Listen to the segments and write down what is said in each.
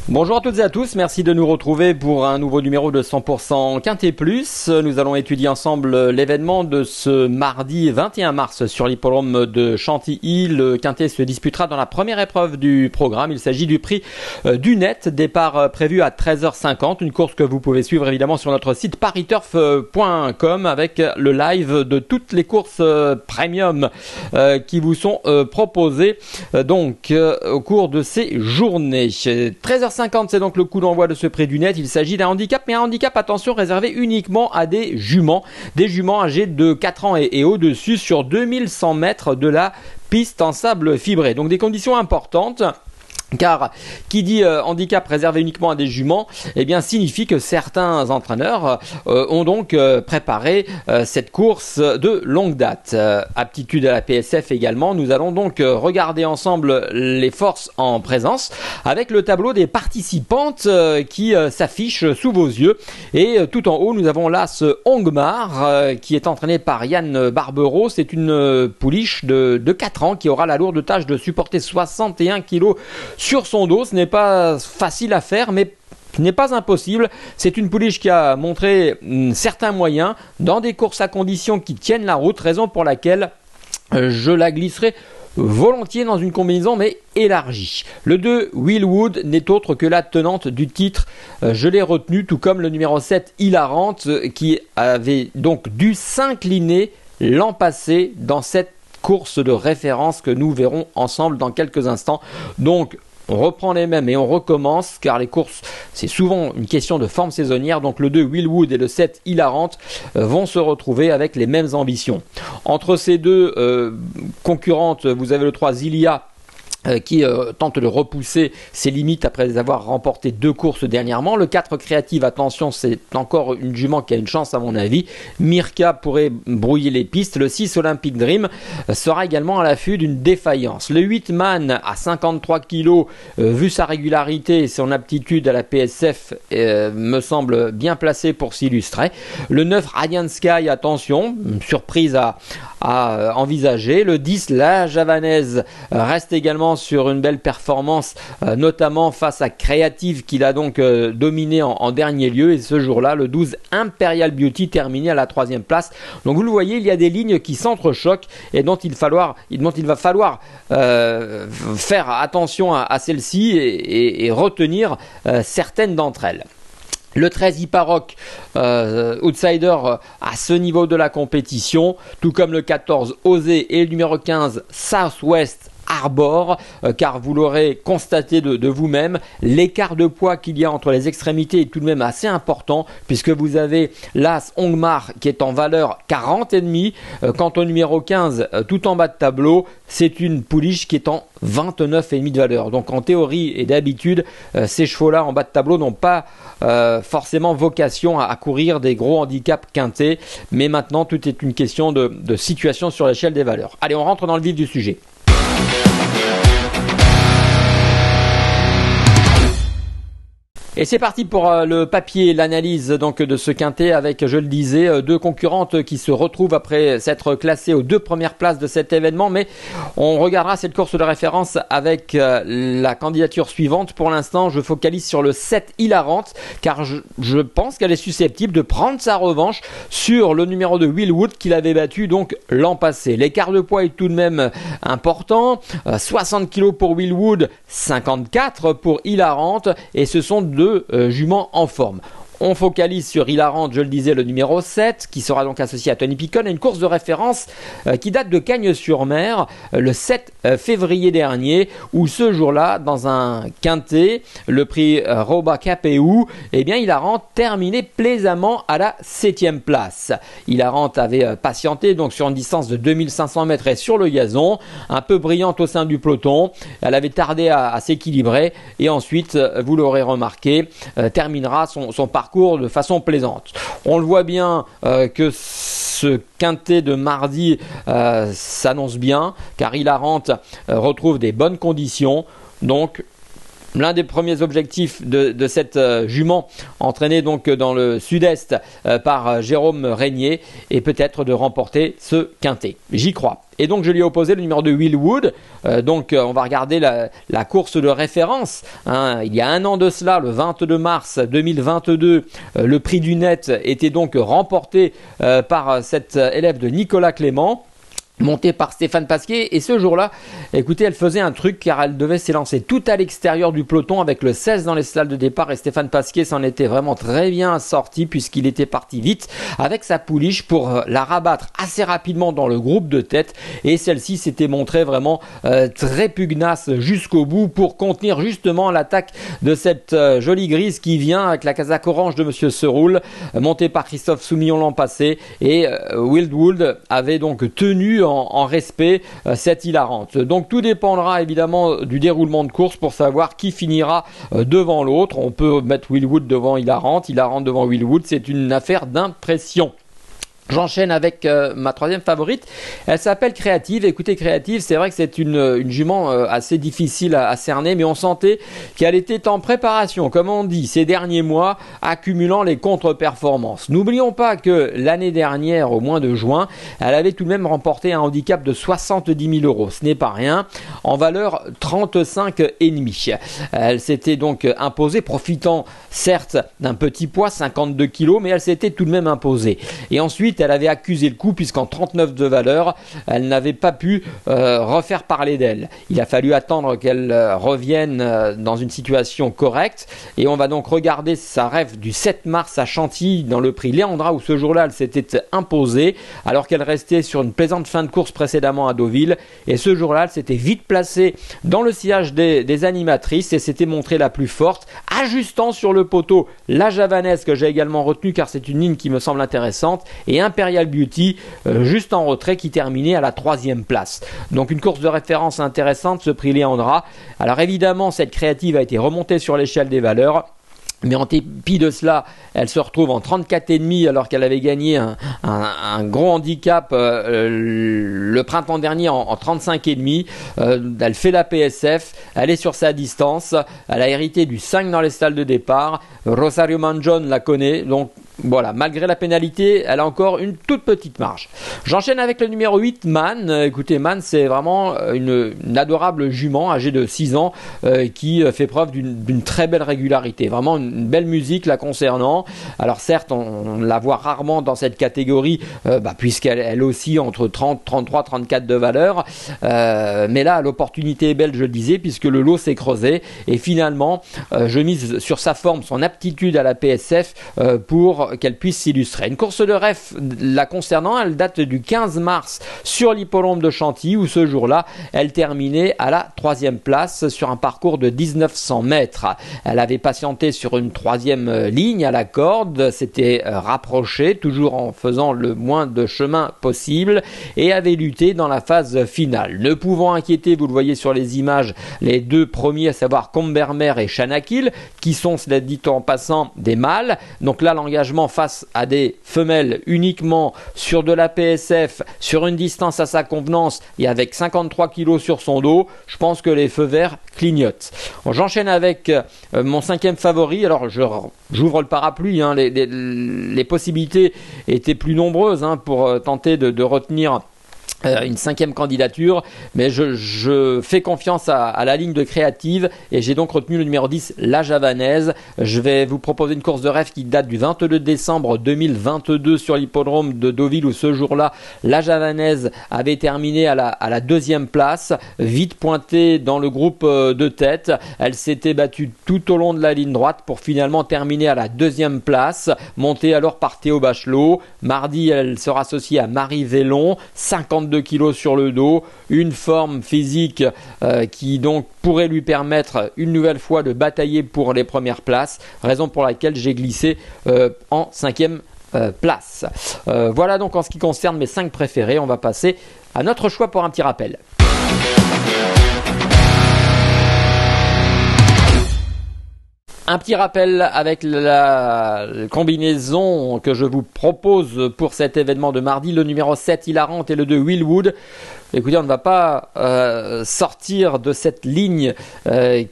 Bonjour à toutes et à tous, merci de nous retrouver pour un nouveau numéro de 100% Quintet Plus. Nous allons étudier ensemble l'événement de ce mardi 21 mars sur l'hippodrome de Chantilly. Le Quintet se disputera dans la première épreuve du programme. Il s'agit du prix du net, départ prévu à 13h50, une course que vous pouvez suivre évidemment sur notre site pariturf.com avec le live de toutes les courses premium qui vous sont proposées au cours de ces journées. 13h50, c'est donc le coup d'envoi de ce prix du net. Il s'agit d'un handicap, mais un handicap, attention, réservé uniquement à des juments âgés de 4 ans et au-dessus sur 2100 mètres de la piste en sable fibré. Donc des conditions importantes. Car qui dit handicap réservé uniquement à des juments, signifie que certains entraîneurs ont donc préparé cette course de longue date. Aptitude à la PSF également. Nous allons donc regarder ensemble les forces en présence avec le tableau des participantes qui s'affiche sous vos yeux. Et tout en haut, nous avons là ce Ongmar qui est entraîné par Yann Barbero. C'est une pouliche de 4 ans qui aura la lourde tâche de supporter 61 kg sur son dos. Ce n'est pas facile à faire, mais ce n'est pas impossible. C'est une pouliche qui a montré certains moyens dans des courses à conditions qui tiennent la route, raison pour laquelle je la glisserai volontiers dans une combinaison mais élargie. Le 2 Willwood n'est autre que la tenante du titre. Je l'ai retenu, tout comme le numéro 7 Hilarante qui avait donc dû s'incliner l'an passé dans cette course de référence que nous verrons ensemble dans quelques instants. Donc on reprend les mêmes et on recommence car les courses c'est souvent une question de forme saisonnière. Donc le 2 Willwood et le 7 Hilarante vont se retrouver avec les mêmes ambitions. Entre ces deux concurrentes, vous avez le 3 Zilia qui tente de repousser ses limites après avoir remporté 2 courses dernièrement. Le 4 Créative, attention, c'est encore une jument qui a une chance à mon avis. Mirka pourrait brouiller les pistes. Le 6 Olympic Dream sera également à l'affût d'une défaillance. Le 8 Man à 53 kg, vu sa régularité et son aptitude à la PSF, me semble bien placé pour s'illustrer. Le 9 Radiant Sky, attention, surprise à envisager. Le 10 La Javanaise reste également sur une belle performance, notamment face à Créative qu'il a donc dominé en dernier lieu. Et ce jour-là, le 12 Imperial Beauty terminé à la 3e place. Donc vous le voyez, il y a des lignes qui s'entrechoquent et dont il va falloir faire attention à celles-ci et retenir certaines d'entre elles. Le 13 Hipparoc, outsider à ce niveau de la compétition, tout comme le 14 Osé et le numéro 15 Southwest Arbor, car vous l'aurez constaté de vous-même, l'écart de poids qu'il y a entre les extrémités est tout de même assez important, puisque vous avez l'As Ongmar qui est en valeur 40,5. Quant au numéro 15, tout en bas de tableau, c'est une pouliche qui est en 29,5 de valeur. Donc en théorie et d'habitude, ces chevaux-là en bas de tableau n'ont pas forcément vocation à courir des gros handicaps quintés, mais maintenant tout est une question de situation sur l'échelle des valeurs. Allez, on rentre dans le vif du sujet. Et c'est parti pour le papier, l'analyse donc de ce quintet avec, je le disais, 2 concurrentes qui se retrouvent après s'être classées aux 2 premières places de cet événement. Mais on regardera cette course de référence avec la candidature suivante. Pour l'instant, je focalise sur le 7 Hilarante car je pense qu'elle est susceptible de prendre sa revanche sur le numéro de Willwood qu'il avait battu donc l'an passé. L'écart de poids est tout de même important. 60 kg pour Willwood, 54 pour Hilarante et ce sont 2 juments en forme. On focalise sur Hilarante, je le disais, le numéro 7, qui sera donc associé à Tony Picon, et une course de référence qui date de Cagnes-sur-Mer, le 7 février dernier, où ce jour-là, dans un quintet, le prix Roba Capeu, Hilarante terminait plaisamment à la 7e place. Hilarante avait patienté donc sur une distance de 2500 mètres et sur le gazon, un peu brillante au sein du peloton. Elle avait tardé à s'équilibrer, et ensuite, vous l'aurez remarqué, terminera son parcours de façon plaisante. On le voit bien que ce quintet de mardi s'annonce bien car Hilarante retrouve des bonnes conditions. Donc L'un des premiers objectifs de cette jument, entraînée donc dans le sud-est par Jérôme Régnier, est peut-être de remporter ce quintet. J'y crois. Et donc je lui ai opposé le numéro de Will Wood. Donc on va regarder la course de référence. Il y a un an de cela, le 22 mars 2022, le prix du net était donc remporté par cet élève de Nicolas Clément, montée par Stéphane Pasquier, et ce jour-là, écoutez, elle faisait un truc car elle devait s'élancer tout à l'extérieur du peloton avec le 16 dans les stalles de départ, et Stéphane Pasquier s'en était vraiment très bien sorti puisqu'il était parti vite avec sa pouliche pour la rabattre assez rapidement dans le groupe de tête, et celle-ci s'était montrée vraiment très pugnace jusqu'au bout pour contenir justement l'attaque de cette jolie grise qui vient avec la casaque orange de Monsieur Seroul, montée par Christophe Soumillon l'an passé, et Will Wood avait donc tenu en respect cette hilarante. Donc tout dépendra évidemment du déroulement de course pour savoir qui finira devant l'autre. On peut mettre Will Wood devant hilarante devant Will Wood, c'est une affaire d'impression. J'enchaîne avec ma troisième favorite. Elle s'appelle Créative. Écoutez, Créative, c'est vrai que c'est une jument assez difficile à cerner, mais on sentait qu'elle était en préparation, comme on dit, ces derniers mois, accumulant les contre-performances. N'oublions pas que l'année dernière, au mois de juin, elle avait tout de même remporté un handicap de 70 000 €. Ce n'est pas rien, en valeur 35,5. Elle s'était donc imposée, profitant certes d'un petit poids, 52 kg, mais elle s'était tout de même imposée. Et ensuite, elle avait accusé le coup puisqu'en 39 de valeur, elle n'avait pas pu refaire parler d'elle. Il a fallu attendre qu'elle revienne dans une situation correcte, et on va donc regarder sa rêve du 7 mars à Chantilly dans le prix Léandra, où ce jour-là elle s'était imposée alors qu'elle restait sur une plaisante fin de course précédemment à Deauville, et ce jour-là elle s'était vite placée dans le sillage des animatrices et s'était montrée la plus forte, ajustant sur le poteau la Javanaise, que j'ai également retenue car c'est une ligne qui me semble intéressante, et Imperial Beauty juste en retrait, qui terminait à la 3e place. Donc une course de référence intéressante, ce prix Léandra. Alors évidemment, cette Créative a été remontée sur l'échelle des valeurs, mais en dépit de cela, elle se retrouve en 34,5 alors qu'elle avait gagné un gros handicap le printemps dernier en 35,5. Elle fait la PSF, elle est sur sa distance, elle a hérité du 5 dans les stalles de départ. Rosario Manjon la connaît, donc voilà, malgré la pénalité, elle a encore une toute petite marge. J'enchaîne avec le numéro 8, Man. Écoutez, Man, c'est vraiment une adorable jument âgée de 6 ans qui fait preuve d'une très belle régularité. Vraiment une belle musique la concernant. Alors certes, on la voit rarement dans cette catégorie puisqu'elle oscille entre 30, 33, 34 de valeur. Mais là, l'opportunité est belle, je le disais, puisque le lot s'est creusé. Et finalement, je mise sur sa forme, son aptitude à la PSF pour qu'elle puisse s'illustrer. Une course de rêve la concernant, elle date du 15 mars sur l'hippodrome de Chantilly, où ce jour-là, elle terminait à la 3e place sur un parcours de 1900 mètres. Elle avait patienté sur une 3e ligne à la corde, s'était rapprochée, toujours en faisant le moins de chemin possible, et avait lutté dans la phase finale. Ne pouvant inquiéter, vous le voyez sur les images, les deux premiers, à savoir Combermer et Chanakil, qui sont, cela dit en passant, des mâles. Donc là, l'engagement face à des femelles uniquement sur de la PSF, sur une distance à sa convenance et avec 53 kg sur son dos, je pense que les feux verts clignotent. J'enchaîne avec mon 5e favori. Alors j'ouvre le parapluie, les possibilités étaient plus nombreuses pour tenter de retenir une 5e candidature, mais je fais confiance à la ligne de Créative, et j'ai donc retenu le numéro 10, la Javanaise. Je vais vous proposer une course de rêve qui date du 22 décembre 2022 sur l'hippodrome de Deauville, où ce jour-là, la Javanaise avait terminé à la 2e place, vite pointée dans le groupe de tête. Elle s'était battue tout au long de la ligne droite pour finalement terminer à la 2e place, montée alors par Théo Bachelot. Mardi, elle sera associée à Marie Vélon, 52 kg sur le dos, une forme physique qui donc pourrait lui permettre une nouvelle fois de batailler pour les premières places, raison pour laquelle j'ai glissé en 5e place. Voilà donc en ce qui concerne mes 5 préférés. On va passer à notre choix pour un petit rappel. Un petit rappel avec la combinaison que je vous propose pour cet événement de mardi, le numéro 7 Hilarant et le 2 Willwood. Écoutez, on ne va pas sortir de cette ligne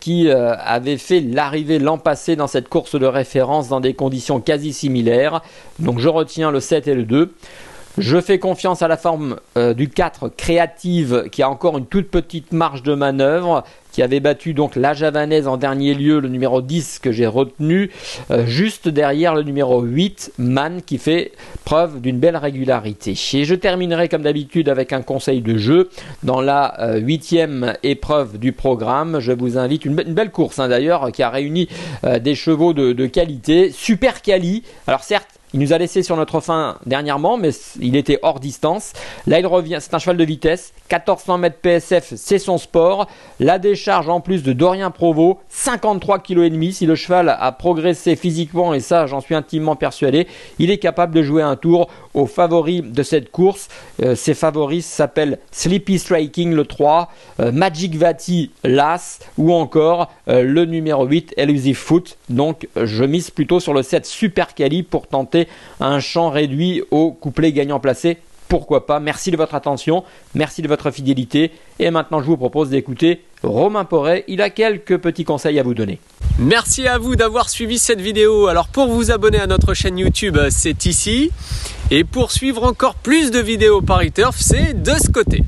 qui avait fait l'arrivée l'an passé dans cette course de référence dans des conditions quasi similaires. Donc je retiens le 7 et le 2. Je fais confiance à la forme du 4 Créative qui a encore une toute petite marge de manœuvre, qui avait battu donc la Javanaise en dernier lieu, le numéro 10 que j'ai retenu, juste derrière le numéro 8 Man qui fait preuve d'une belle régularité. Et je terminerai comme d'habitude avec un conseil de jeu. Dans la 8e épreuve du programme, je vous invite, une belle course d'ailleurs, qui a réuni des chevaux de qualité, Super Quali. Alors certes, il nous a laissé sur notre fin dernièrement, mais il était hors distance. Là, il revient. C'est un cheval de vitesse. 1400 mètres PSF, c'est son sport. La décharge en plus de Dorian Provost, 53,5 kg. Si le cheval a progressé physiquement, et ça, j'en suis intimement persuadé, il est capable de jouer un tour aux favoris de cette course. Ces favoris s'appellent Sleepy Striking, le 3, Magic Vati, l'As, ou encore le numéro 8, Elusive Foot. Donc, je mise plutôt sur le 7 Super Quali pour tenter un champ réduit au couplet gagnant placé. Pourquoi pas? Merci de votre attention, merci de votre fidélité. Et maintenant, je vous propose d'écouter Romain Porret. Il a quelques petits conseils à vous donner. Merci à vous d'avoir suivi cette vidéo. Alors, pour vous abonner à notre chaîne YouTube, c'est ici. Et pour suivre encore plus de vidéos Paris Turf, c'est de ce côté.